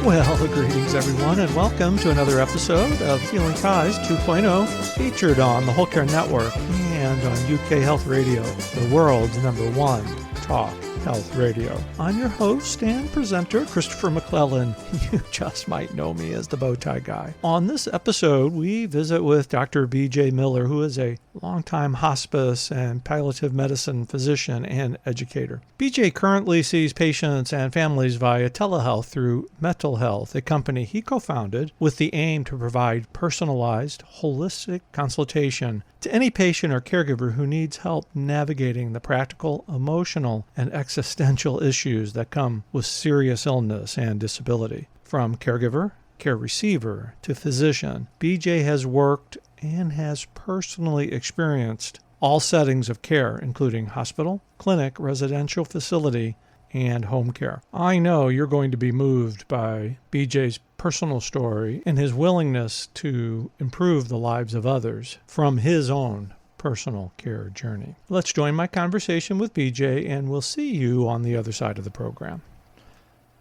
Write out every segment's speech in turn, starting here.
Well, greetings everyone, and welcome to another episode of Healing Ties 2.0, featured on the Whole Care Network and on UK Health Radio, the world's #1 talk health radio. I'm your host and presenter, Christopher McClellan. You just might know me as the Bowtie Guy. On this episode, we visit with Dr. B.J. Miller, who is a longtime hospice and palliative medicine physician and educator. B.J. currently sees patients and families via telehealth through Mettle Health, a company he co-founded with the aim to provide personalized, holistic consultation to any patient or caregiver who needs help navigating the practical, emotional, and existential issues that come with serious illness and disability. From caregiver, care receiver, to physician, BJ has worked and has personally experienced all settings of care, including hospital, clinic, residential facility, and home care. I know you're going to be moved by BJ's personal story and his willingness to improve the lives of others from his own personal care journey. Let's join my conversation with BJ, and we'll see you on the other side of the program.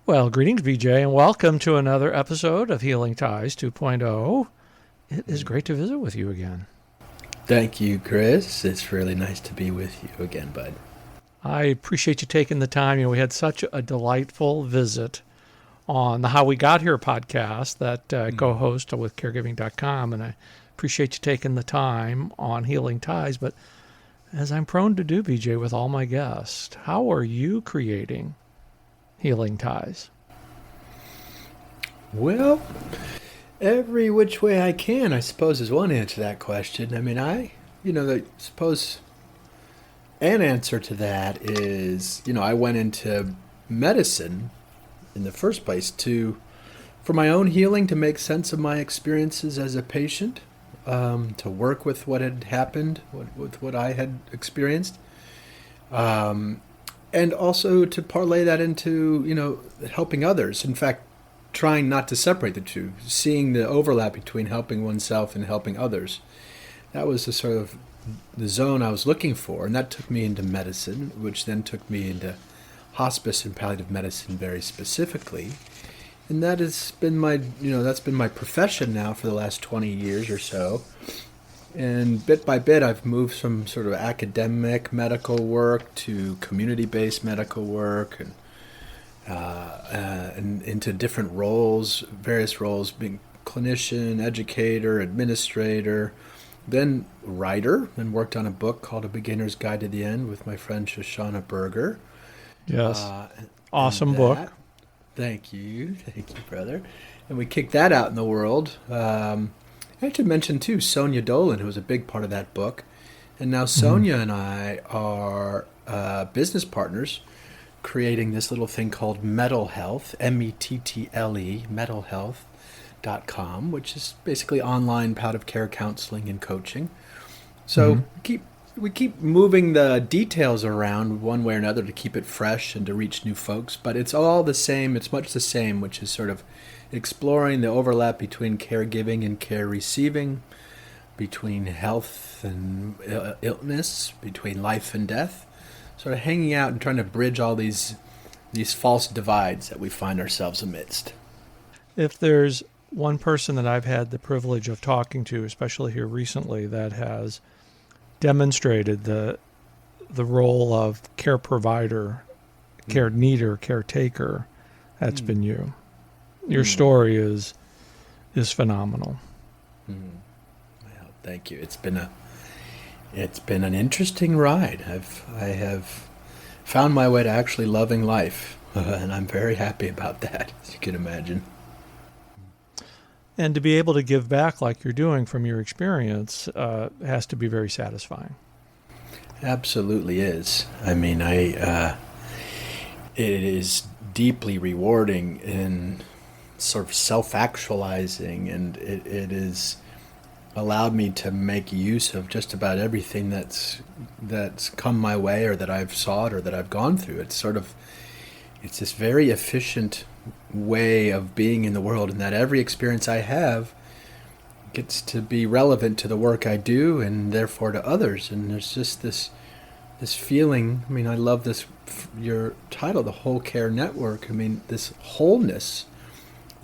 Well, greetings, BJ, and welcome to another episode of Healing Ties 2.0. It is great to visit with you again. Thank you, Chris. It's really nice to be with you again, bud. I appreciate you taking the time. We had such a delightful visit on the How We Got Here podcast that I co-host with caregiving.com, and I appreciate you taking the time on Healing Ties. But as I'm prone to do, BJ, with all my guests, how are you creating Healing Ties? Well, every which way I can, I suppose, is one answer to that question. I mean, I suppose an answer to that is, I went into medicine in the first place for my own healing, to make sense of my experiences as a patient, to work with what had happened, with what I had experienced, and also to parlay that into, helping others. In fact, trying not to separate the two, seeing the overlap between helping oneself and helping others. That was the sort of the zone I was looking for, and that took me into medicine, which then took me into hospice and palliative medicine very specifically. And that has been that's been my profession now for the last 20 years or so. And bit by bit, I've moved from sort of academic medical work to community-based medical work, and into different roles, various roles, being clinician, educator, administrator, then writer, and worked on a book called A Beginner's Guide to the End with my friend Shoshana Berger. Yes. Awesome book. Thank you, brother. And we kicked that out in the world. I have to mention, too, Sonia Dolan, who was a big part of that book. And now Sonia and I are business partners, creating this little thing called Mettle Health, METTLE, mettlehealth.com, which is basically online palliative care counseling and coaching. So we keep moving the details around one way or another to keep it fresh and to reach new folks, but it's all the same. It's much the same, which is sort of exploring the overlap between caregiving and care receiving, between health and illness, between life and death, sort of hanging out and trying to bridge all these false divides that we find ourselves amidst. If there's one person that I've had the privilege of talking to, especially here recently, that has demonstrated the role of care provider, care needer, caretaker, that's been you. Your story is phenomenal. Well, thank you. It's been an interesting ride. I have found my way to actually loving life, and I'm very happy about that, as you can imagine. And to be able to give back like you're doing from your experience has to be very satisfying. Absolutely is. I mean, it is deeply rewarding and sort of self-actualizing, and it is allowed me to make use of just about everything that's come my way, or that I've sought, or that I've gone through. It's this very efficient way of being in the world, and that every experience I have gets to be relevant to the work I do, and therefore to others. And there's just this feeling. I mean, I love your title, the Whole Care Network. I mean, this wholeness,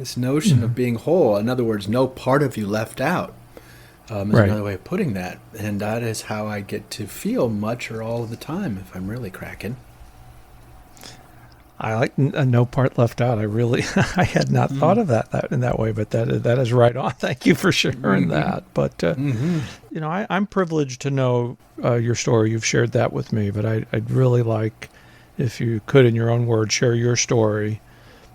This notion of being whole, in other words, no part of you left out, is Right. another way of putting that. And that is how I get to feel much or all of the time if I'm really cracking. I like no part left out. I really, I had not thought of that in that way, but that is right on. Thank you for sharing that. But I'm privileged to know your story. You've shared that with me, but I'd really like if you could, in your own words, share your story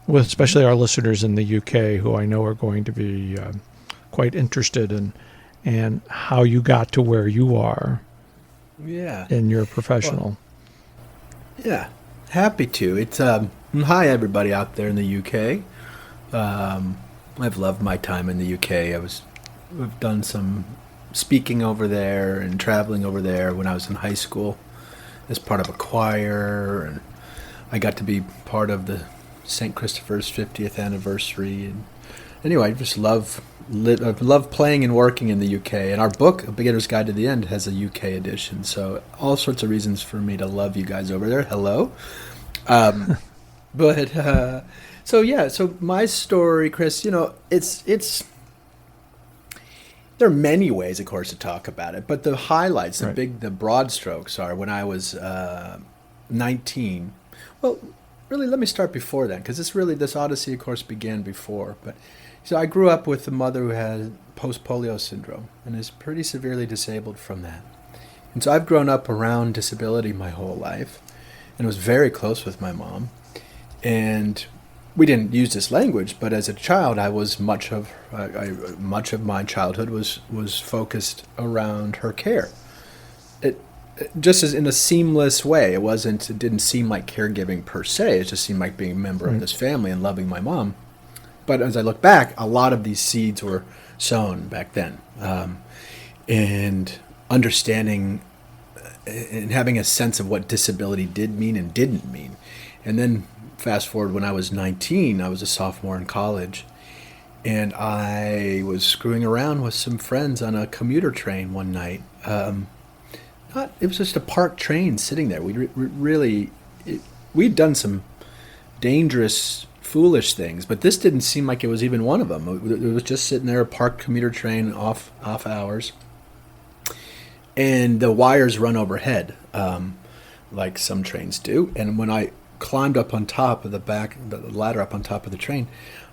with especially our listeners in the UK, who I know are going to be quite interested in, and how you got to where you are. Yeah. In your professional. Well, yeah. Happy to. It's hi everybody out there in the UK. I've loved my time in the UK. I've done some speaking over there and traveling over there when I was in high school as part of a choir, and I got to be part of the St. Christopher's 50th anniversary. And anyway, I just love playing and working in the UK. And our book, A Beginner's Guide to the End, has a UK edition. So all sorts of reasons for me to love you guys over there. Hello. So my story, Chris, it's there are many ways, of course, to talk about it, but the highlights, the broad strokes are when I was 19. Well, really, let me start before then, because this odyssey, of course, began before. But so I grew up with a mother who had post-polio syndrome and is pretty severely disabled from that. And so I've grown up around disability my whole life and was very close with my mom. And we didn't use this language, but as a child, I was much of my childhood was focused around her care. It just as in a seamless way. It didn't seem like caregiving per se. It just seemed like being a member of this family and loving my mom. But as I look back, a lot of these seeds were sown back then, and understanding and having a sense of what disability did mean and didn't mean. And then fast forward, when I was 19, I was a sophomore in college, and I was screwing around with some friends on a commuter train one night. It was just a parked train sitting there. We'd done some dangerous, foolish things, but this didn't seem like it was even one of them. It was just sitting there, a parked commuter train, off hours, and the wires run overhead, like some trains do. And when I climbed up on top of the ladder up on top of the train,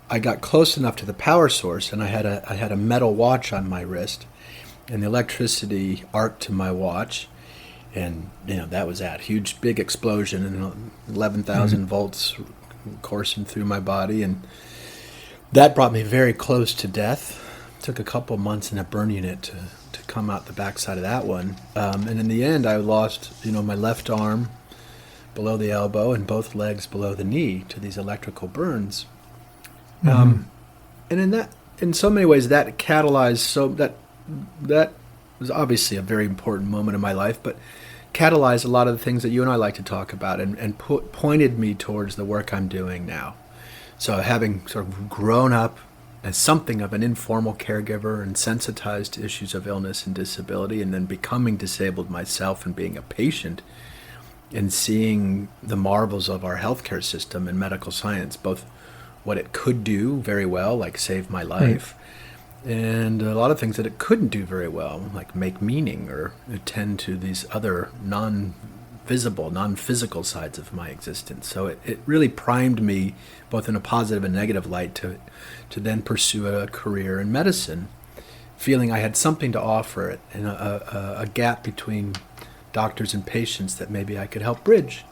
I got close enough to the power source, and I had a metal watch on my wrist, and the electricity arced to my watch, and that was that huge big explosion, and 11,000 volts coursing through my body, and that brought me very close to death. Took a couple months in a burn unit to come out the backside of that one, and in the end, I lost my left arm below the elbow and both legs below the knee to these electrical burns. And in so many ways, that catalyzed that was obviously a very important moment in my life, but catalyzed a lot of the things that you and I like to talk about, and pointed me towards the work I'm doing now. So having sort of grown up as something of an informal caregiver and sensitized to issues of illness and disability, and then becoming disabled myself and being a patient, and seeing the marvels of our healthcare system and medical science, both what it could do very well, like save my life, and a lot of things that it couldn't do very well, like make meaning or attend to these other non-visible, non-physical sides of my existence. So it really primed me, both in a positive and negative light, to then pursue a career in medicine, feeling I had something to offer it, and a gap between doctors and patients that maybe I could help bridge.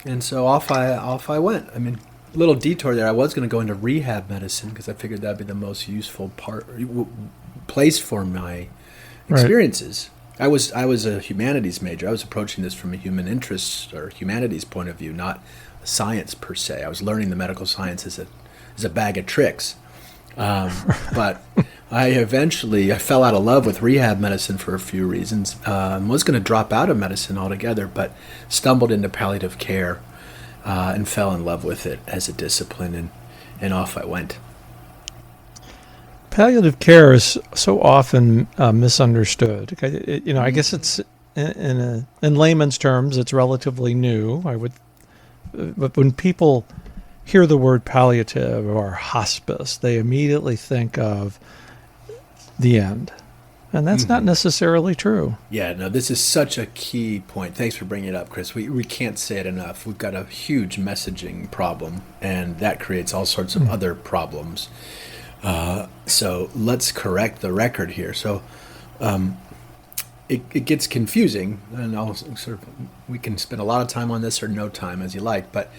And so off I went. I mean, a little detour there. I was going to go into rehab medicine because I figured that'd be the most useful place for my experiences. Right. I was a humanities major. I was approaching this from a human interest or humanities point of view, not science per se. I was learning the medical science as a bag of tricks. But I fell out of love with rehab medicine for a few reasons. Was going to drop out of medicine altogether, but stumbled into palliative care and fell in love with it as a discipline, and off I went. Palliative care is so often misunderstood. I guess it's in layman's terms, it's relatively new. But when people hear the word palliative or hospice, they immediately think of the end. And that's not necessarily true. Yeah, no, this is such a key point. Thanks for bringing it up, Chris. We can't say it enough. We've got a huge messaging problem, and that creates all sorts of other problems. So let's correct the record here. So it gets confusing, and we can spend a lot of time on this or no time as you like. But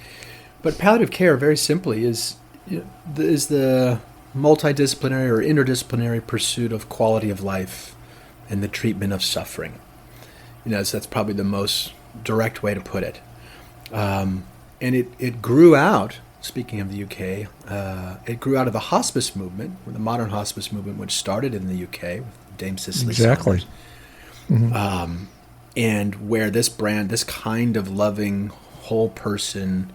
palliative care, very simply, is the multidisciplinary or interdisciplinary pursuit of quality of life and the treatment of suffering. So that's probably the most direct way to put it. And it grew out, speaking of the UK, it grew out of the hospice movement, the modern hospice movement, which started in the UK with Dame Cicely Saunders. And where this kind of loving, whole person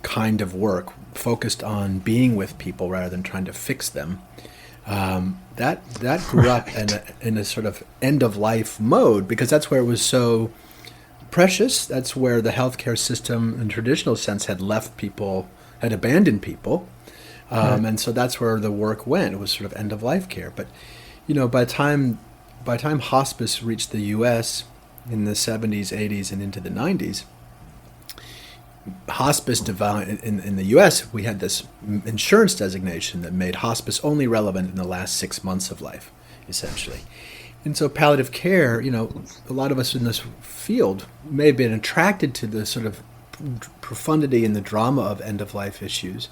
kind of work focused on being with people rather than trying to fix them. That grew up in a sort of end of life mode, because that's where it was so precious. That's where the healthcare system, in traditional sense, had abandoned people, and so that's where the work went. It was sort of end of life care. But by the time hospice reached the U.S. in the 70s, 80s, and into the 90s. Hospice in the U.S., we had this insurance designation that made hospice only relevant in the last 6 months of life, essentially. And so palliative care, a lot of us in this field may have been attracted to the sort of profundity and the drama of end-of-life issues.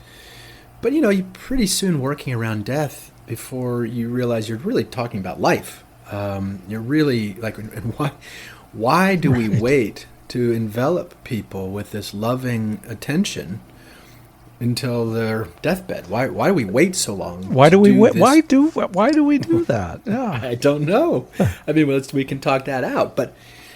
But, you're pretty soon working around death before you realize you're really talking about life. You're really like, why do we wait to envelop people with this loving attention until their deathbed? Why do we wait so long? Why do we wait? Why do we do that? Yeah. I don't know. I mean, we can talk that out. But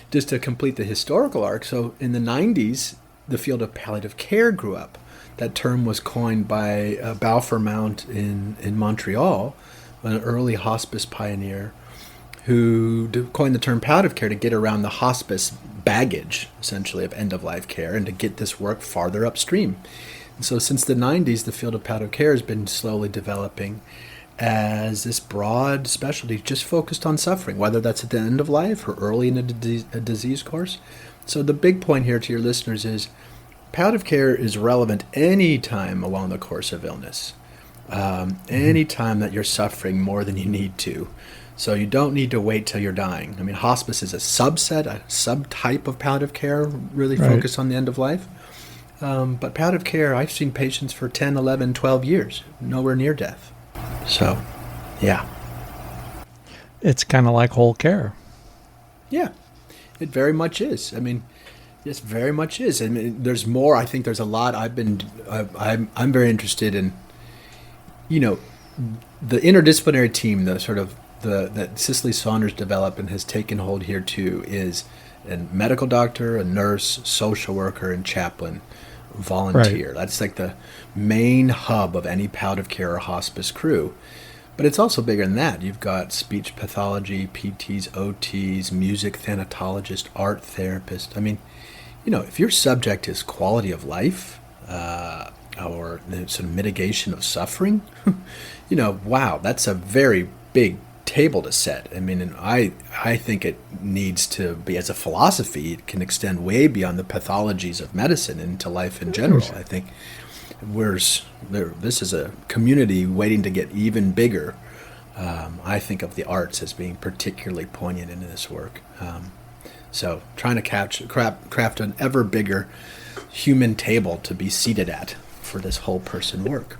just to complete the historical arc, so in the 90s, the field of palliative care grew up. That term was coined by Balfour Mount in Montreal, an early hospice pioneer, who coined the term palliative care to get around the hospice baggage, essentially, of end-of-life care and to get this work farther upstream. And so since the 90s, the field of palliative care has been slowly developing as this broad specialty just focused on suffering, whether that's at the end of life or early in a disease course. So the big point here to your listeners is palliative care is relevant any time along the course of illness, any time that you're suffering more than you need to. So you don't need to wait till you're dying. I mean, hospice is a subtype of palliative care, really focused on the end of life. But palliative care, I've seen patients for 10, 11, 12 years, nowhere near death. So, yeah. It's kind of like whole care. Yeah, it very much is. I mean, yes, very much is. I mean, there's more. I think there's a lot. I'm very interested in, the interdisciplinary team, the sort of that Cicely Saunders developed and has taken hold here too, is a medical doctor, a nurse, social worker, and chaplain, volunteer. Right. That's like the main hub of any palliative care or hospice crew. But it's also bigger than that. You've got speech pathology, PTs, OTs, music thanatologist, art therapist. I mean, if your subject is quality of life or the sort of mitigation of suffering, wow, that's a very big table to set. I mean, and I think it needs to be, as a philosophy, it can extend way beyond the pathologies of medicine into life in general. I think this is a community waiting to get even bigger. I think of the arts as being particularly poignant in this work. So trying to craft an ever bigger human table to be seated at for this whole person work.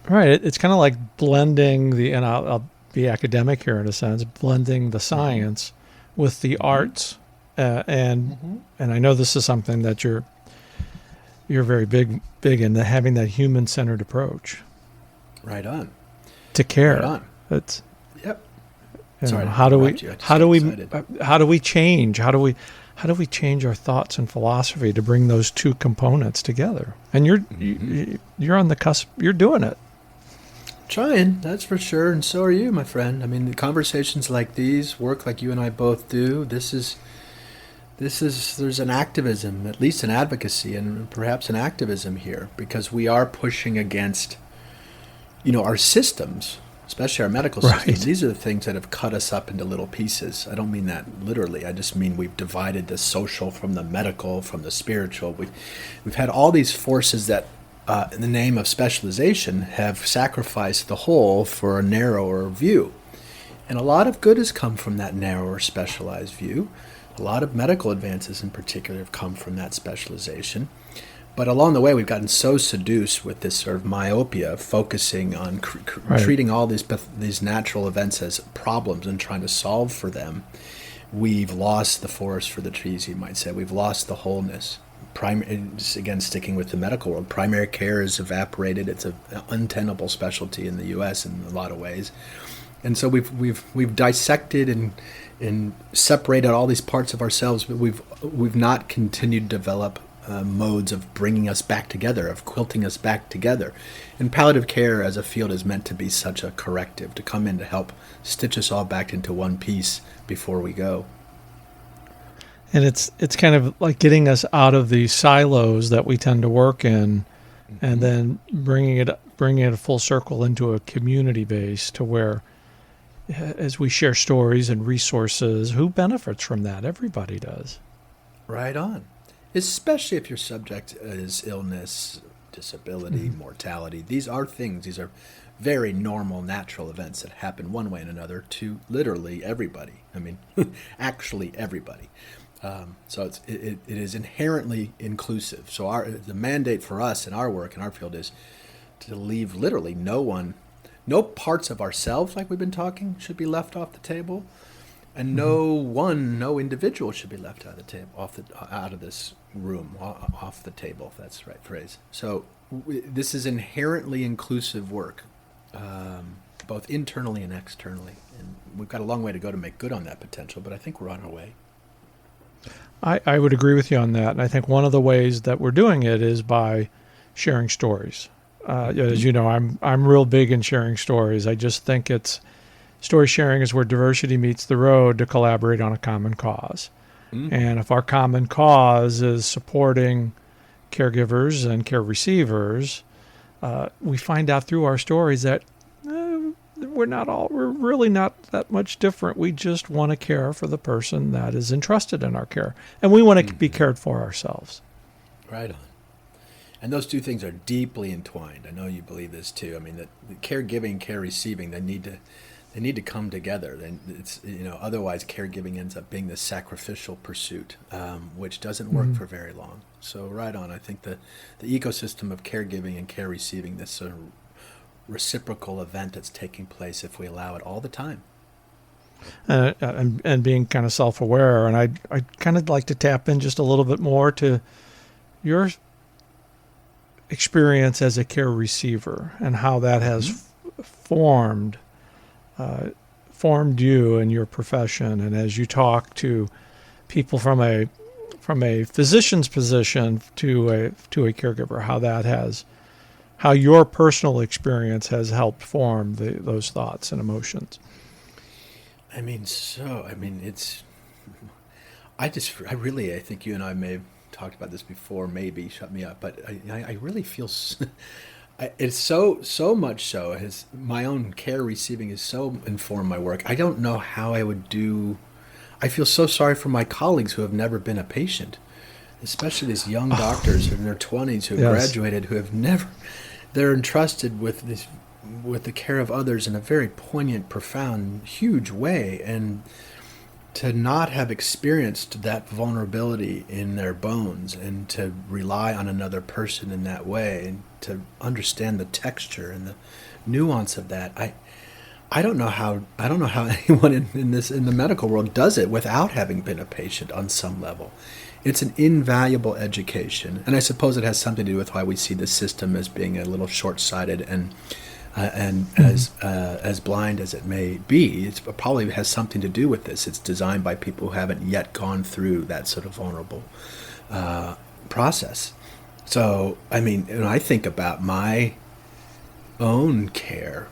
Right. It's kind of like blending and I'll be academic here in a sense, blending the science with the arts, and I know this is something that you're very big in, having that human-centered approach. Right on. To care. Right on. It's yep. Sorry. How do we change our thoughts and philosophy to bring those two components together? And you're on the cusp. You're doing it. Trying, that's for sure, and so are you, my friend. I mean, the conversations like these, work like you and I both do, this is there's an activism, at least an advocacy, and perhaps an activism here, because we are pushing against, our systems, especially our medical systems. Right. These are the things that have cut us up into little pieces. I don't mean that literally. I just mean we've divided the social from the medical, from the spiritual. We've had all these forces that, in the name of specialization, have sacrificed the whole for a narrower view. And a lot of good has come from that narrower, specialized view. A lot of medical advances in particular have come from that specialization. But along the way, we've gotten so seduced with this sort of myopia, focusing on Right. treating all these natural events as problems and trying to solve for them. We've lost the forest for the trees, you might say. We've lost the wholeness. Again, sticking with the medical world, primary care has evaporated. It's an untenable specialty in the U.S. in a lot of ways. And so we've dissected and separated all these parts of ourselves, but we've not continued to develop modes of bringing us back together, of quilting us back together. And palliative care as a field is meant to be such a corrective, to come in to help stitch us all back into one piece before we go. And it's kind of like getting us out of the silos that we tend to work in, and then bringing it a full circle into a community base to where, as we share stories and resources, who benefits from that? Everybody does. Right on. Especially if your subject is illness, disability, mortality. These are very normal, natural events that happen one way and another to literally everybody. I mean, actually everybody. So it is inherently inclusive. So the mandate for us in our work, in our field, is to leave literally no parts of ourselves, like we've been talking, should be left off the table, and no individual should be left out of the table, out of this room, off the table, if that's the right phrase. So this is inherently inclusive work, both internally and externally, and we've got a long way to go to make good on that potential, but I think we're on our way. I would agree with you on that, and I think one of the ways that we're doing it is by sharing stories. As you know, I'm real big in sharing stories. I just think story sharing is where diversity meets the road to collaborate on a common cause. And if our common cause is supporting caregivers and care receivers, we find out through our stories that we're really not that much different. We just want to care for the person that is entrusted in our care, and we want to be cared for ourselves. Right on. And those two things are deeply entwined. I know you believe this too. I mean, the caregiving, care receiving, they need to come together. Otherwise caregiving ends up being this sacrificial pursuit, which doesn't work for very long. So right on. I think the ecosystem of caregiving and care receiving, this sort of reciprocal event that's taking place, if we allow it all the time. And being kind of self-aware. And I kind of like to tap in just a little bit more to your experience as a care receiver and how that has formed you and your profession. And as you talk to people from a physician's position to a caregiver, how your personal experience has helped form those thoughts and emotions. I think you and I may have talked about this before, maybe shut me up, but I really feel it's so much so as my own care receiving has so informed my work. I don't know how I would do. I feel so sorry for my colleagues who have never been a patient, especially these young doctors in their 20s who have graduated, who have never. They're entrusted with the care of others in a very poignant, profound, huge way, and to not have experienced that vulnerability in their bones and to rely on another person in that way and to understand the texture and the nuance of that. I don't know how anyone in the medical world does it without having been a patient on some level. It's an invaluable education, and I suppose it has something to do with why we see the system as being a little short-sighted and as blind as it may be. It probably has something to do with this. It's designed by people who haven't yet gone through that sort of vulnerable process. So, I mean, when I think about my own care,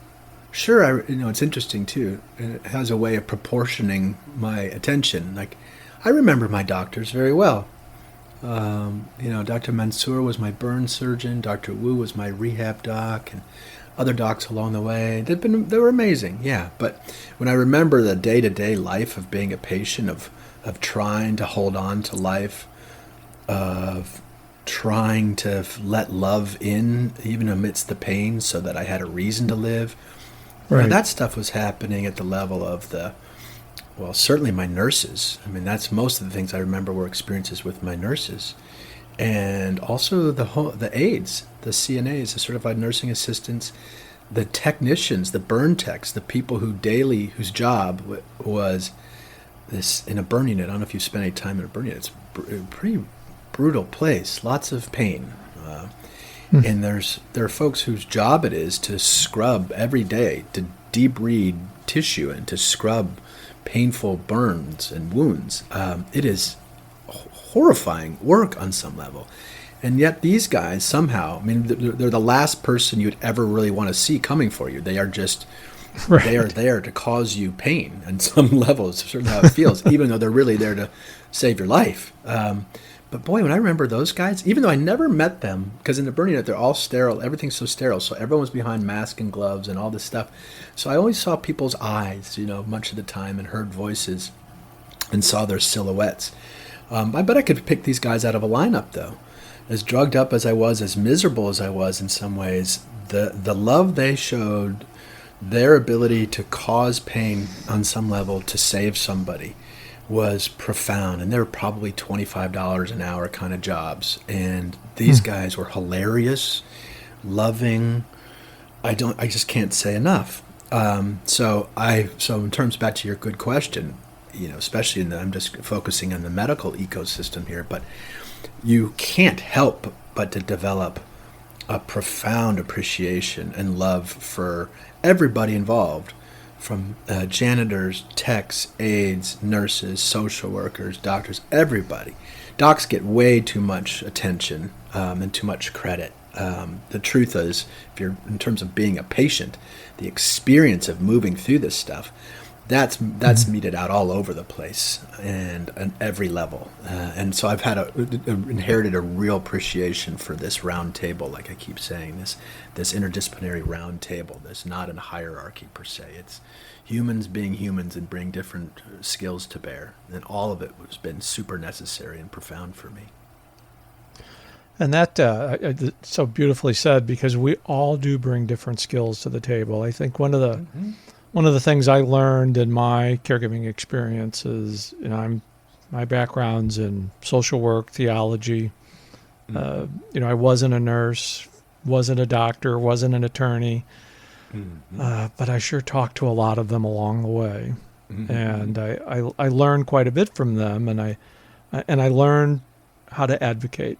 sure, it's interesting too. It has a way of proportioning my attention. Like, I remember my doctors very well. Dr. Mansour was my burn surgeon. Dr. Wu was my rehab doc, and other docs along the way. They were amazing, yeah. But when I remember the day-to-day life of being a patient, of trying to hold on to life, of trying to let love in even amidst the pain so that I had a reason to live. Right. That stuff was happening at the level of certainly my nurses. I mean, that's most of the things I remember were experiences with my nurses. And also the aides, the CNAs, the certified nursing assistants, the technicians, the burn techs, the people whose job was this in a burn unit. I don't know if you spent any time in a burn unit. It's a pretty brutal place, lots of pain. And there are folks whose job it is to scrub every day, to debride tissue and to scrub painful burns and wounds. It is horrifying work on some level. And yet these guys somehow, I mean, they're the last person you'd ever really want to see coming for you. They are just, right. They are there to cause you pain on some level. It's certainly how it feels, even though they're really there to save your life. But boy, when I remember those guys, even though I never met them, because in the burn unit, they're all sterile, everything's so sterile, so everyone was behind masks and gloves and all this stuff. So I always saw people's eyes, much of the time, and heard voices and saw their silhouettes. I bet I could pick these guys out of a lineup, though. As drugged up as I was, as miserable as I was in some ways, the love they showed, their ability to cause pain on some level to save somebody was profound. And they were probably $25 an hour kind of jobs. And these guys were hilarious, loving. I just can't say enough. So in terms back to your good question, especially I'm just focusing on the medical ecosystem here, but you can't help but to develop a profound appreciation and love for everybody involved, from janitors, techs, aides, nurses, social workers, doctors, everybody. Docs get way too much attention and too much credit. The truth is, if you're in terms of being a patient, the experience of moving through this stuff, that's meted out all over the place and at every level. And so I've inherited a real appreciation for this round table, like I keep saying, this interdisciplinary round table. There's not a hierarchy per se. It's humans being humans and bring different skills to bear. And all of it has been super necessary and profound for me. And that so beautifully said, because we all do bring different skills to the table. I think one of the things I learned in my caregiving experience is, my background's in social work, theology. I wasn't a nurse, wasn't a doctor, wasn't an attorney, but I sure talked to a lot of them along the way, and I learned quite a bit from them, and I learned how to advocate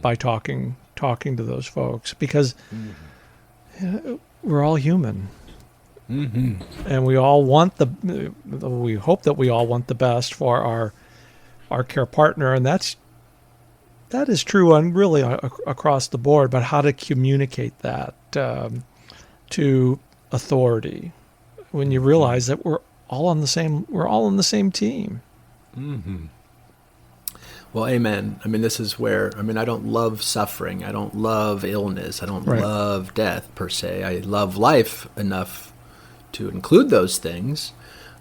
by talking to those folks, because we're all human. And we all we hope that we all want the best for our care partner, and that is true on really across the board. But how to communicate that to authority when you realize that we're all on the same team. Well, amen. I mean, this is where, I don't love suffering. I don't love illness. I don't love death per se. I love life enough to include those things.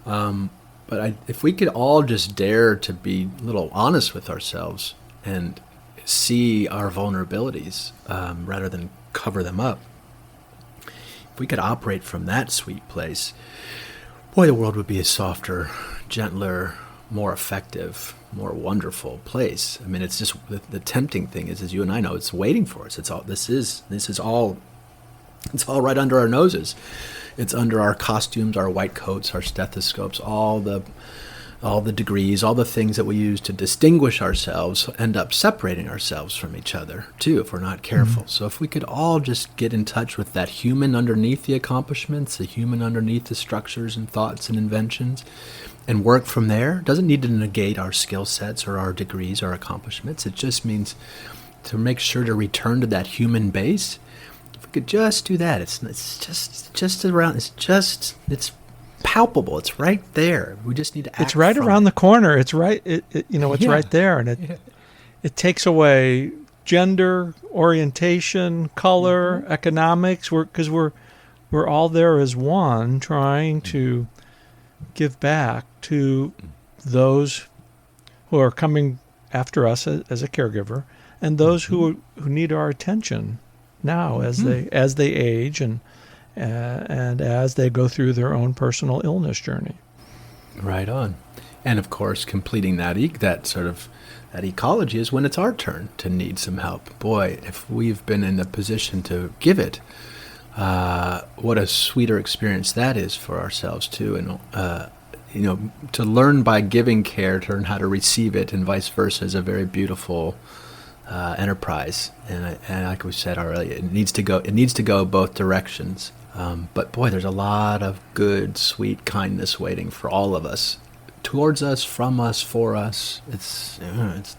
But if we could all just dare to be a little honest with ourselves and see our vulnerabilities rather than cover them up, if we could operate from that sweet place, boy, the world would be a softer, gentler, more effective, more wonderful place. It's just the tempting thing is, as you and I know, it's waiting for us. It's all right under our noses. It's under our costumes, our white coats, our stethoscopes, all the degrees, all the things that we use to distinguish ourselves end up separating ourselves from each other too if we're not careful. So if we could all just get in touch with that human underneath the accomplishments, the human underneath the structures and thoughts and inventions, and work from there. It doesn't need to negate our skill sets or our degrees or accomplishments. It just means to make sure to return to that human base. If we could just do that, it's palpable. It's right there. We just need to act It's right from around it. the corner. It's right. It's right there, and it takes away gender, orientation, color, economics. Because we're all there as one, trying to give back to those who are coming after us as a caregiver, and those who need our attention now as they age and as they go through their own personal illness journey. Right on. And of course, completing that that ecology is when it's our turn to need some help. Boy, if we've been in a position to give it, what a sweeter experience that is for ourselves too. And to learn by giving care, to learn how to receive it, and vice versa, is a very beautiful enterprise. And like we said earlier, it needs to go both directions. But boy, there's a lot of good, sweet kindness waiting for all of us, towards us, from us, for us. It's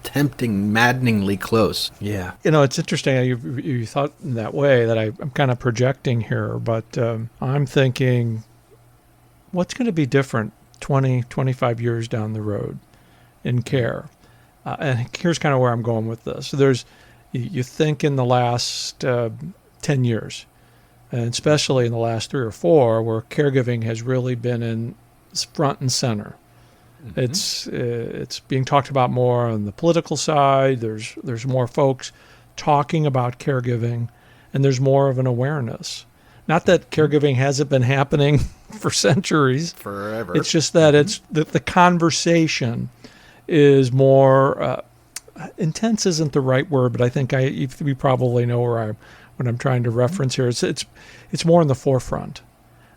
tempting, maddeningly close. Yeah. It's interesting. You thought in that way that I'm kind of projecting here, but I'm thinking, what's going to be different 20, 25 years down the road in care? And here's kind of where I'm going with this. You think in the last 10 years, and especially in the last 3 or 4, where caregiving has really been in front and center. It's being talked about more on the political side. There's more folks talking about caregiving, and there's more of an awareness. Not that caregiving hasn't been happening for centuries. Forever. It's just that it's the conversation is more intense. Isn't the right word, but I think we probably know what I'm trying to reference here. It's more in the forefront,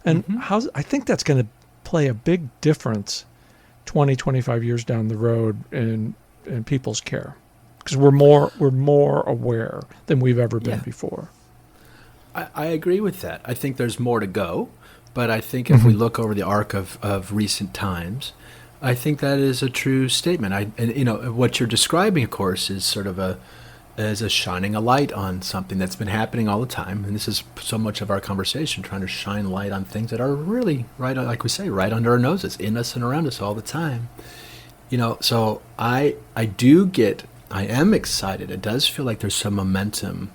and I think that's going to play a big difference 20, 25 years down the road in people's care, because we're more aware than we've ever been before. I agree with that. I think there's more to go, but I think if we look over the arc of recent times, I think that is a true statement. What you're describing, of course, is sort of a shining a light on something that's been happening all the time, and this is so much of our conversation, trying to shine light on things that are really right, like we say, right under our noses, in us and around us all the time. So I am excited. It does feel like there's some momentum.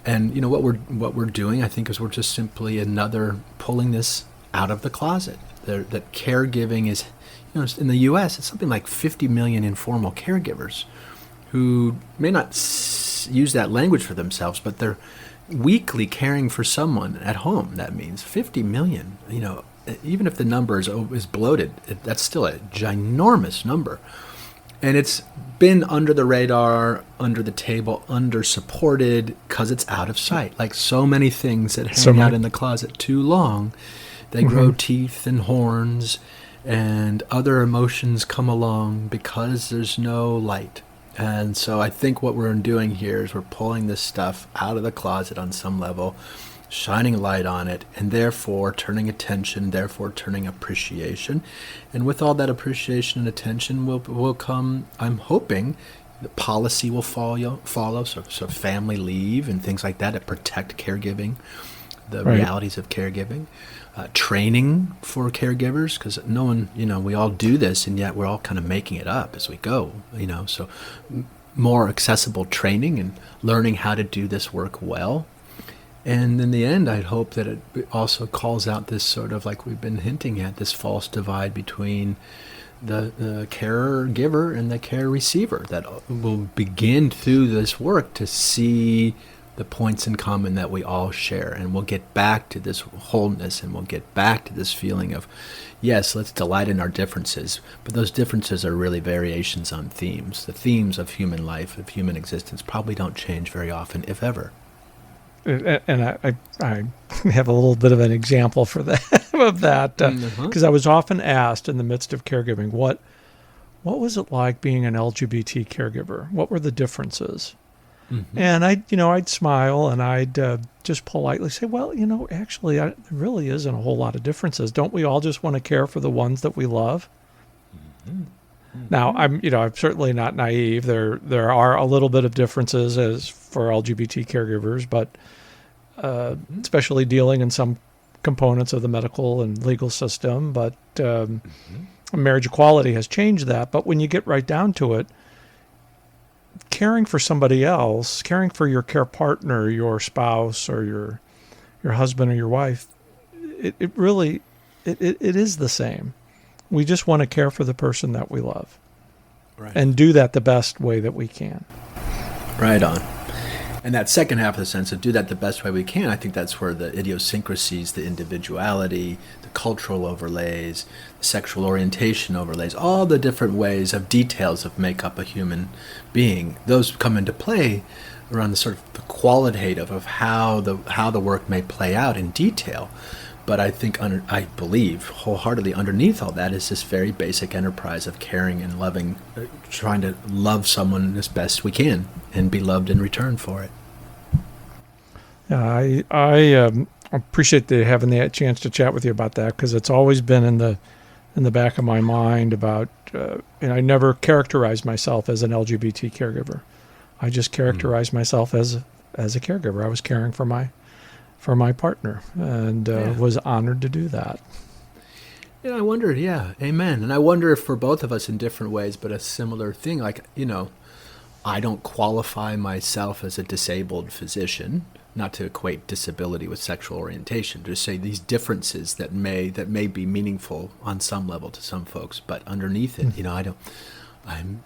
And what we're doing, I think, is we're just simply another pulling this out of the closet. That caregiving is, in the U.S., it's something like 50 million informal caregivers who may not use that language for themselves, but they're weekly caring for someone at home. That means 50 million. Even if the number is bloated, that's still a ginormous number. And it's been under the radar, under the table, under supported, because it's out of sight. Like so many things that hang out in the closet too long, they grow teeth and horns, and other emotions come along because there's no light. And so I think what we're doing here is we're pulling this stuff out of the closet on some level, shining light on it, and therefore turning attention, therefore turning appreciation. And with all that appreciation and attention will come, I'm hoping, the policy will follow, so family leave and things like that protect caregiving, the realities of caregiving. Training for caregivers, because no one, we all do this, and yet we're all kind of making it up as we go, so more accessible training and learning how to do this work well. And in the end, I'd hope that it also calls out this sort of, like we've been hinting at, this false divide between the caregiver and the care receiver, that will begin through this work to see the points in common that we all share, and we'll get back to this wholeness, and we'll get back to this feeling of, yes, let's delight in our differences, but those differences are really variations on themes. The themes of human life, of human existence, probably don't change very often, if ever. And I have a little bit of an example for that of that, because I was often asked in the midst of caregiving, what was it like being an LGBT caregiver? What were the differences? And I'd smile, and I'd just politely say, well, actually, there really isn't a whole lot of differences. Don't we all just want to care for the ones that we love? Now, I'm certainly not naive. There are a little bit of differences as for LGBT caregivers, but especially dealing in some components of the medical and legal system, but marriage equality has changed that. But when you get right down to it, caring for somebody else, caring for your care partner, your spouse, or your husband or your wife, it really is the same. We just want to care for the person that we love, Right. and do that the best way that we can. Right on. And that second half of the sense of do that the best way we can, I think that's where the idiosyncrasies, the individuality, the cultural overlays, the sexual orientation overlays, all the different ways of details of make up a human being, those come into play around the sort of the qualitative of how the work may play out in detail. But I think, I believe wholeheartedly underneath all that is this very basic enterprise of caring and loving, trying to love someone as best we can and be loved in return for it. Yeah, I appreciate having the chance to chat with you about that, because it's always been in the back of my mind about, and I never characterized myself as an LGBT caregiver. I just characterized myself as a caregiver. I was caring for my partner, and was honored to do that. Yeah, I wondered, amen. And I wonder if for both of us in different ways, but a similar thing, like, I don't qualify myself as a disabled physician, not to equate disability with sexual orientation, to say these differences that may be meaningful on some level to some folks, but underneath it, I'm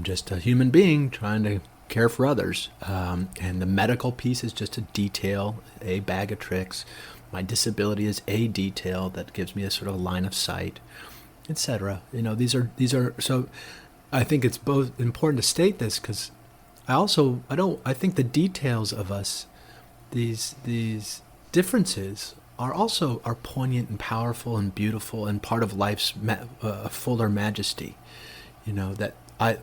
just a human being trying to care for others. And the medical piece is just a detail, a bag of tricks. My disability is a detail that gives me a sort of line of sight, etc. These are so I think it's both important to state this, because I think the details of us, these differences are poignant and powerful and beautiful and part of life's fuller majesty. That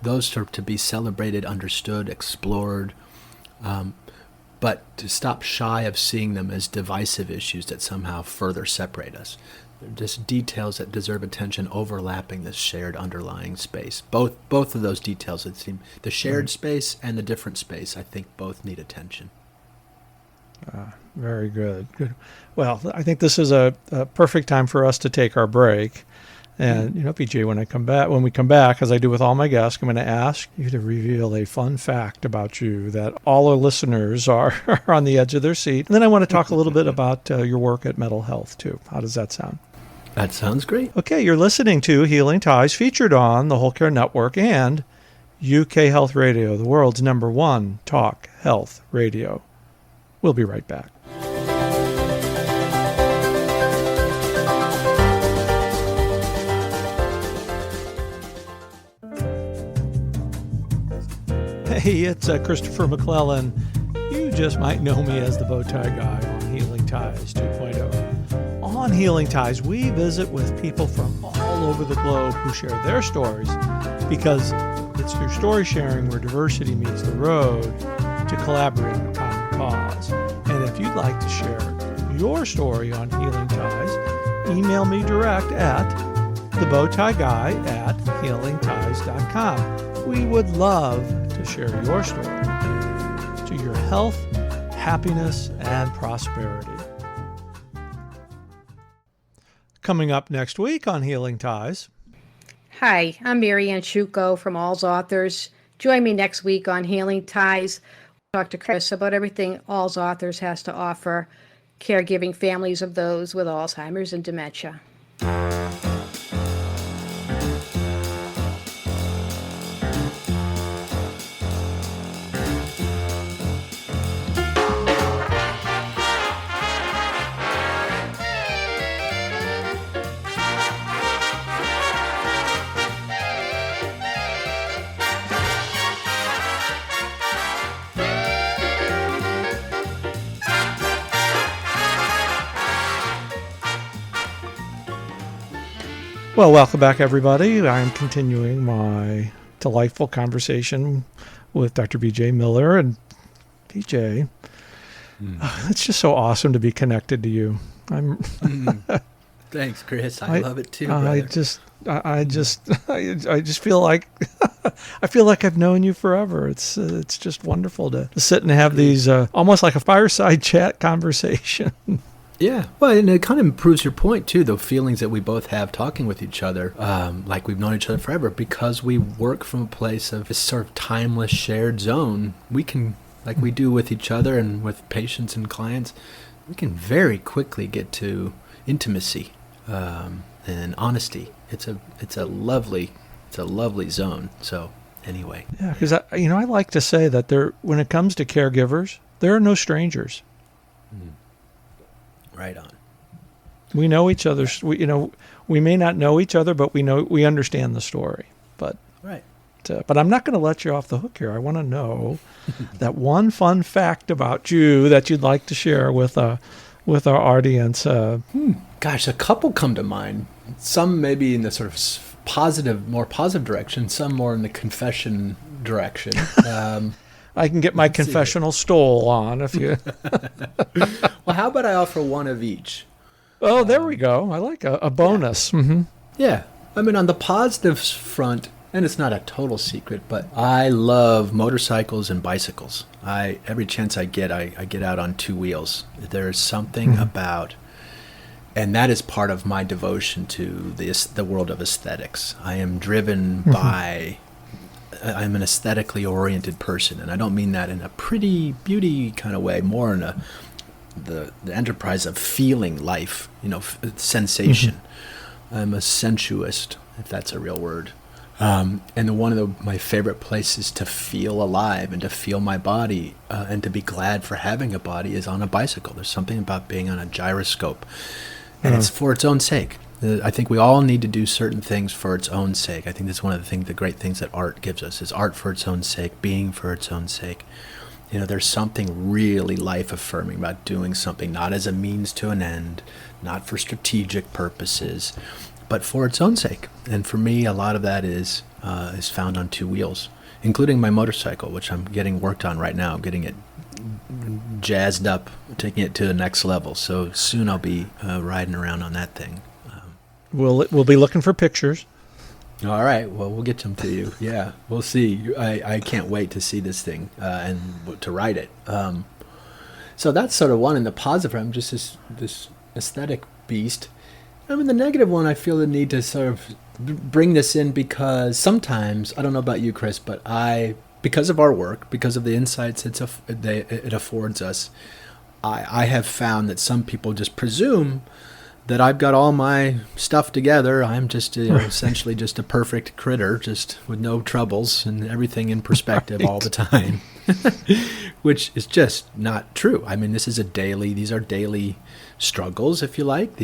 those are to be celebrated, understood, explored, but to stop shy of seeing them as divisive issues that somehow further separate us. They're just details that deserve attention, overlapping this shared underlying space. Both of those details, it seems, the shared space and the different space, I think both need attention. Very good. Good. Well, I think this is a perfect time for us to take our break. And, PJ, when we come back, as I do with all my guests, I'm going to ask you to reveal a fun fact about you that all our listeners are on the edge of their seat. And then I want to talk a little bit about your work at Mettle Health, too. How does that sound? That sounds great. Okay, you're listening to Healing Ties, featured on the Whole Care Network and UK Health Radio, the world's #1 talk health radio. We'll be right back. Hey, it's Christopher McClellan. You just might know me as the Bowtie Guy on Healing Ties 2.0. On Healing Ties, we visit with people from all over the globe who share their stories, because it's through story sharing where diversity meets the road to collaborate on a common cause. And if you'd like to share your story on Healing Ties, email me direct at thebowtieguy@healingties.com. We would love to share your story to your health, happiness, and prosperity. Coming up next week on Healing Ties. Hi, I'm Mary Ann Shuko from All's Authors. Join me next week on Healing Ties. We'll talk to Chris about everything All's Authors has to offer, caregiving families of those with Alzheimer's and dementia. Well, welcome back, everybody. I'm continuing my delightful conversation with Dr. B.J. Miller. And B.J., it's just so awesome to be connected to you. Thanks, Chris. I love it too. I just feel like I feel like I've known you forever. It's just wonderful to sit and have these almost like a fireside chat conversation. Yeah, well, and it kind of proves your point too. The feelings that we both have talking with each other, like we've known each other forever, because we work from a place of this sort of timeless shared zone. We can, like we do with each other and with patients and clients, we can very quickly get to intimacy and honesty. It's a lovely zone. So anyway, Yeah, because I like to say that when it comes to caregivers, there are no strangers. right on. We know each other. We may not know each other, but we understand the story. But Right. but I'm not going to let you off the hook here. I want to know that one fun fact about you that you'd like to share with our audience. Gosh, a couple come to mind. Some maybe in the sort of more positive direction. Some more in the confession direction. I can get my confessional stole on if you. Well, how about I offer one of each? Oh, there we go. I like a bonus. Yeah. Mm-hmm. Yeah. I mean, on the positives front, and it's not a total secret, but I love motorcycles and bicycles. Every chance I get out on two wheels. There's something about, and that is part of my devotion to the world of aesthetics. I am driven by, I'm an aesthetically oriented person, and I don't mean that in a pretty beauty kind of way, more in the enterprise of feeling life, sensation. I'm a sensuist, if that's a real word. And one of my favorite places to feel alive and to feel my body and to be glad for having a body is on a bicycle. There's something about being on a gyroscope, and it's for its own sake. I think we all need to do certain things for its own sake. I think that's one of the great things that art gives us, is art for its own sake, being for its own sake. There's something really life-affirming about doing something not as a means to an end, not for strategic purposes, but for its own sake. And for me, a lot of that is found on two wheels, including my motorcycle, which I'm getting worked on right now. I'm getting it jazzed up, taking it to the next level. So soon I'll be riding around on that thing. We'll be looking for pictures. All right. Well, we'll get them to you. Yeah, we'll see. I can't wait to see this thing and to ride it. So that's sort of one in the positive. I'm just this aesthetic beast. I mean, the negative one, I feel the need to sort of bring this in because sometimes, I don't know about you, Chris, but because of our work, because of the insights it affords us, I have found that some people just presume that I've got all my stuff together. I'm just essentially just a perfect critter, just with no troubles and everything in perspective all the time, which is just not true. I mean, these are daily struggles, if you like.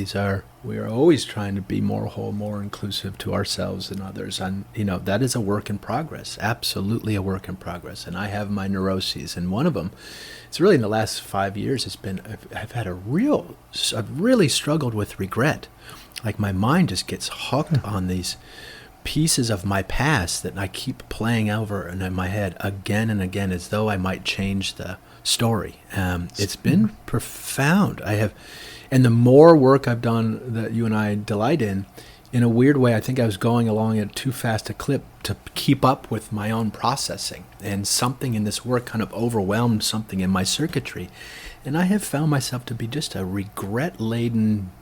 We are always trying to be more whole, more inclusive to ourselves and others. And, that is a work in progress, absolutely a work in progress. And I have my neuroses, and one of them, it's really in the last 5 years, I've really struggled with regret. Like my mind just gets hooked on these pieces of my past that I keep playing over in my head again and again, as though I might change the story. It's been profound. And the more work I've done that you and I delight in a weird way, I think I was going along at too fast a clip to keep up with my own processing. And something in this work kind of overwhelmed something in my circuitry. And I have found myself to be just a regret-laden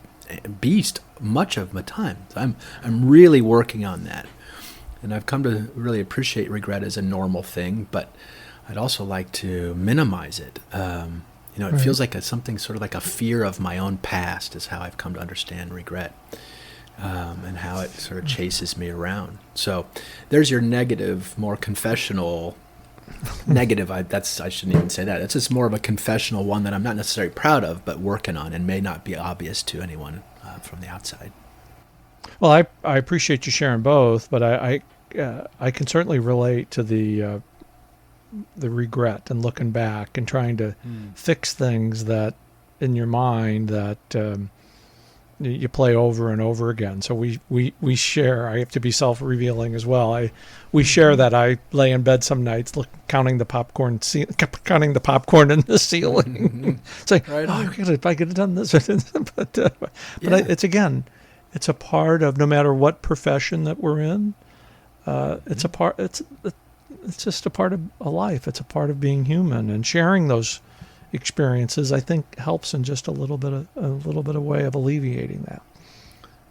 beast much of my time. I'm really working on that. And I've come to really appreciate regret as a normal thing, but I'd also like to minimize it. It feels like something sort of like a fear of my own past is how I've come to understand regret. And how it sort of chases me around. So there's your negative, more confessional negative. I shouldn't even say that. It's just more of a confessional one that I'm not necessarily proud of, but working on, and may not be obvious to anyone from the outside. Well, I appreciate you sharing both, but I can certainly relate to the regret and looking back and trying to fix things that in your mind that you play over and over again. So we share. I have to be self-revealing as well. We share that I lay in bed some nights counting the popcorn in the ceiling. It's like, if I could have done this, but it's a part of, no matter what profession that we're in. It's a part. It's just a part of a life. It's a part of being human, and sharing those experiences, I think helps in just a little bit of way of alleviating that.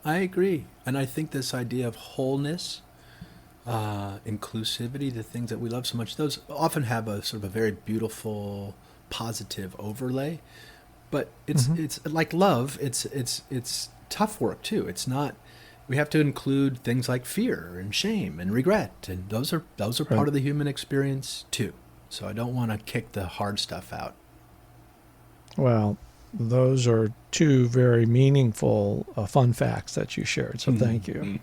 I agree. And I think this idea of wholeness, inclusivity, the things that we love so much, those often have a sort of a very beautiful, positive overlay. But it's like love. It's tough work too. It's not. We have to include things like fear and shame and regret, and those are part of the human experience too. So I don't want to kick the hard stuff out. Well, those are two very meaningful fun facts that you shared. So thank you.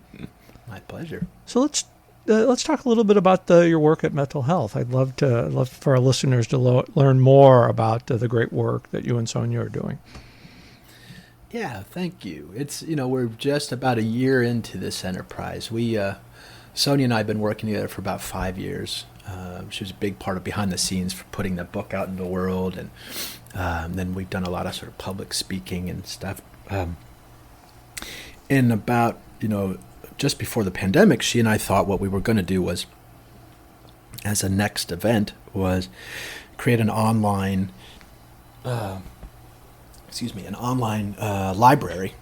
My pleasure. So let's talk a little bit about your work at Mettle Health. I'd love for our listeners to learn more about the great work that you and Sonia are doing. Yeah, thank you. It's we're just about a year into this enterprise. Sonia and I have been working together for about 5 years. She was a big part of behind the scenes for putting the book out in the world, and then we've done a lot of sort of public speaking and stuff. And about just before the pandemic, she and I thought what we were going to do was, as a next event, was create an online library,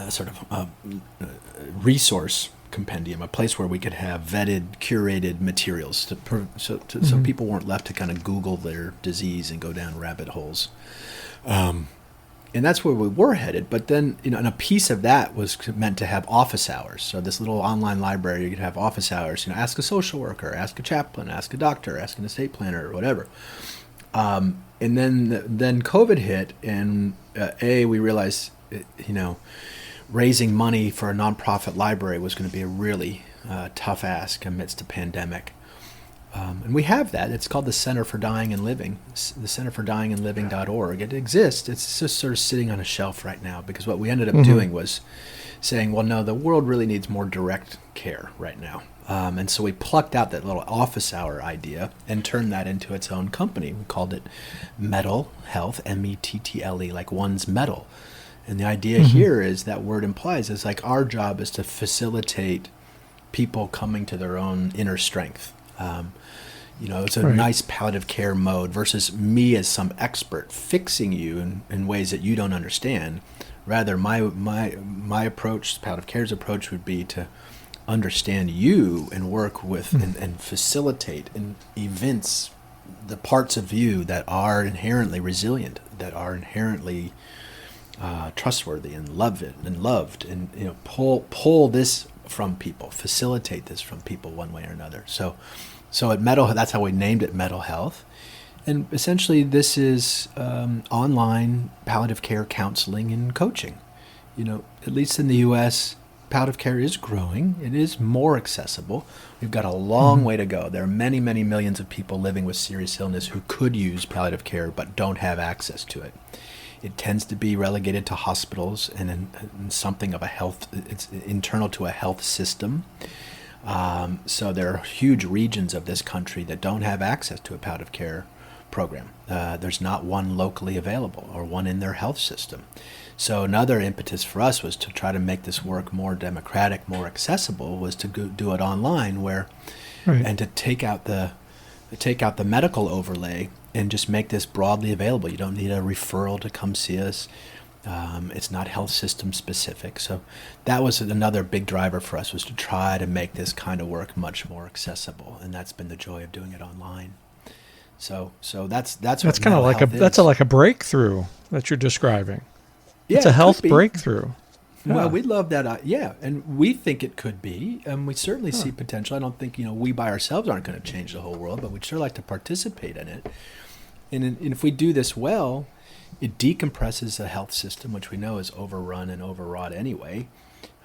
sort of resource compendium, a place where we could have vetted, curated materials so people weren't left to kind of Google their disease and go down rabbit holes. And that's where we were headed. But then, and a piece of that was meant to have office hours. So this little online library, you could have office hours. Ask a social worker, ask a chaplain, ask a doctor, ask an estate planner, or whatever. And then COVID hit, and we realized, raising money for a nonprofit library was going to be a really tough ask amidst a pandemic. And we have that. It's called the Center for Dying and Living, the centerfordyingandliving.org. It exists. It's just sort of sitting on a shelf right now, because what we ended up doing was saying, well, no, the world really needs more direct care right now. And so we plucked out that little office hour idea and turned that into its own company. We called it Mettle Health, Mettle, like one's metal. And the idea here is that word implies is like our job is to facilitate people coming to their own inner strength. It's a nice palliative care mode versus me as some expert fixing you in ways that you don't understand. Rather, my approach, palliative care's approach, would be to understand you and work with and facilitate and evince the parts of you that are inherently resilient, that are inherently trustworthy and loved, and pull this from people, facilitate this from people one way or another. So at Mettle, that's how we named it, Mettle Health. And essentially this is online palliative care counseling and coaching. At least in the U.S., palliative care is growing. It is more accessible. We've got a long way to go. There are many, many millions of people living with serious illness who could use palliative care but don't have access to it. It tends to be relegated to hospitals and in something of a health, it's internal to a health system. So there are huge regions of this country that don't have access to a palliative care program. There's not one locally available or one in their health system. So another impetus for us was to try to make this work more democratic, more accessible, was to do it online and to take out the medical overlay and just make this broadly available. You don't need a referral to come see us. It's not health system specific. So that was another big driver for us, was to try to make this kind of work much more accessible. And that's been the joy of doing it online. So that's kind of like like a breakthrough that you're describing. Yeah, it's a health breakthrough. Yeah. Well, we love that. And we think it could be, and we certainly see potential. I don't think, we by ourselves aren't going to change the whole world, but we'd sure like to participate in it. And if we do this well, it decompresses the health system, which we know is overrun and overwrought anyway.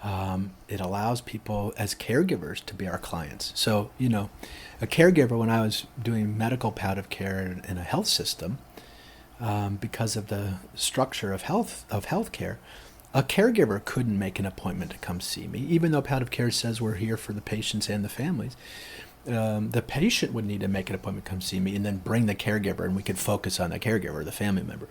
It allows people as caregivers to be our clients. So, a caregiver, when I was doing medical palliative care in a health system, because of the structure of healthcare, a caregiver couldn't make an appointment to come see me, even though palliative care says we're here for the patients and the families. The patient would need to make an appointment to come see me and then bring the caregiver, and we could focus on the caregiver, the family member.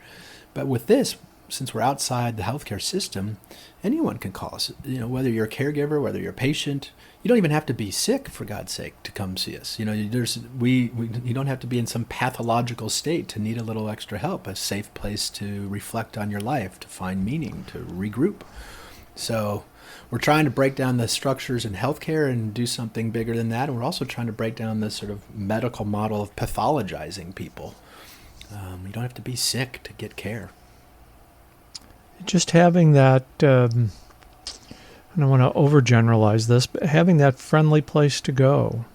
But with this, since we're outside the healthcare system, anyone can call us. Whether you're a caregiver, whether you're a patient, you don't even have to be sick, for God's sake, to come see us. You don't have to be in some pathological state to need a little extra help. A safe place to reflect on your life, to find meaning, to regroup. So we're trying to break down the structures in healthcare and do something bigger than that. And we're also trying to break down the sort of medical model of pathologizing people. You don't have to be sick to get care. Just having that, I don't want to overgeneralize this, but having that friendly place to go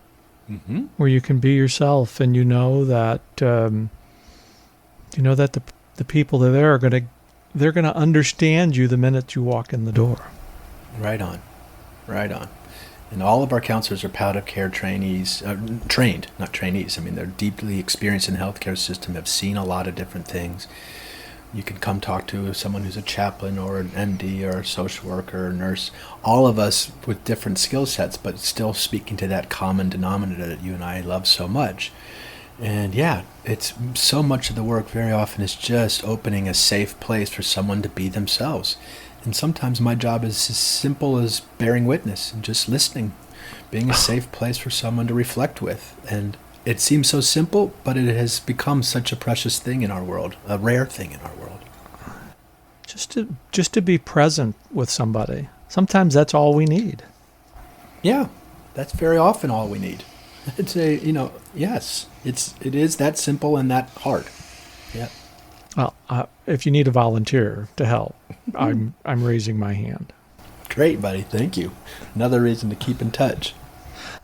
where you can be yourself, and that the people that are there they're going to understand you the minute you walk in the door. Right on. And all of our counselors are palliative care trainees, trained, not trainees. I mean, they're deeply experienced in the healthcare system, have seen a lot of different things. You can come talk to someone who's a chaplain or an MD or a social worker or a nurse, all of us with different skill sets, but still speaking to that common denominator that you and I love so much. And it's so much of the work very often is just opening a safe place for someone to be themselves. And sometimes my job is as simple as bearing witness and just listening, being a safe place for someone to reflect with. And it seems so simple, but it has become such a precious thing in our world, a rare thing in our world. Just to be present with somebody. Sometimes that's all we need. Yeah, that's very often all we need. It's yes, it is that simple and that hard. Yeah. Well, if you need a volunteer to help, I'm raising my hand. Great, buddy. Thank you. Another reason to keep in touch.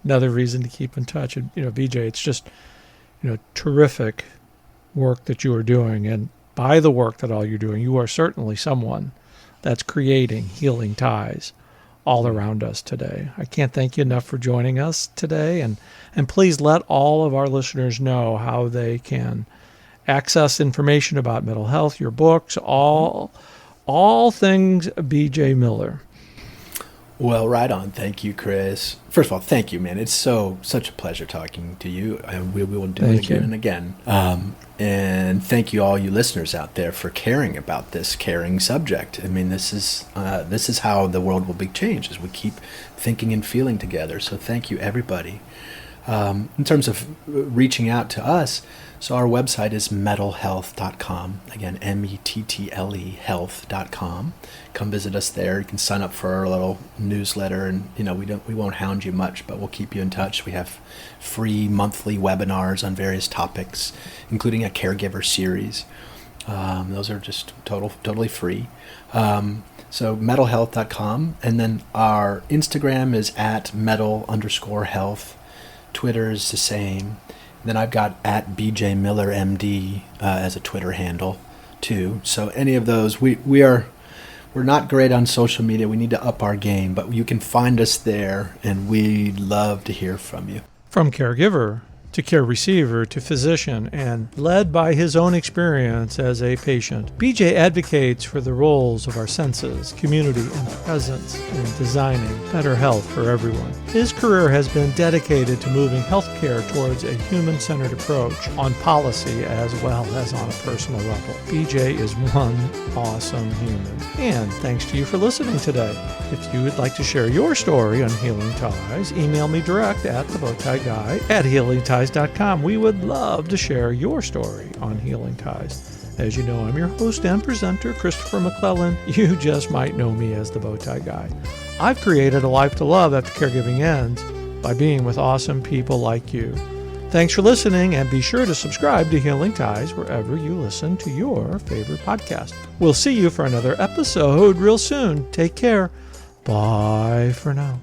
Another reason to keep in touch. And, BJ, it's just, terrific work that you are doing. And by the work that all you're doing, you are certainly someone that's creating healing ties all around us today. I can't thank you enough for joining us today. And please let all of our listeners know how they can access information about Mettle Health, your books, all things BJ Miller. Well, right on. Thank you, Chris. First of all, thank you, man. It's such a pleasure talking to you. And we will do it again and again. And thank you, all you listeners out there, for caring about this caring subject. I mean, this is how the world will be changed, as we keep thinking and feeling together. So thank you, everybody. In terms of reaching out to us, so our website is mettlehealth.com. Again, METTLE health.com. Come visit us there. You can sign up for our little newsletter, and we won't hound you much, but we'll keep you in touch. We have free monthly webinars on various topics, including a caregiver series. Those are just totally free. So mettlehealth.com, and then our Instagram is at @mettle_health. Twitter is the same. Then I've got at BJ Miller MD as a Twitter handle too. So any of those, we're not great on social media. We need to up our game, but you can find us there, and we'd love to hear from you. From caregiver to care receiver to physician, and led by his own experience as a patient, BJ advocates for the roles of our senses, community, and presence in designing better health for everyone. His career has been dedicated to moving healthcare towards a human-centered approach on policy as well as on a personal level. BJ is one awesome human. And thanks to you for listening today. If you would like to share your story on Healing Ties, email me direct at thebowtieguy@healingties.com. We would love to share your story on Healing Ties. As you know, I'm your host and presenter, Christopher McClellan. You just might know me as the Bowtie Guy. I've created a life to love after caregiving ends by being with awesome people like you. Thanks for listening, and be sure to subscribe to Healing Ties wherever you listen to your favorite podcast. We'll see you for another episode real soon. Take care. Bye for now.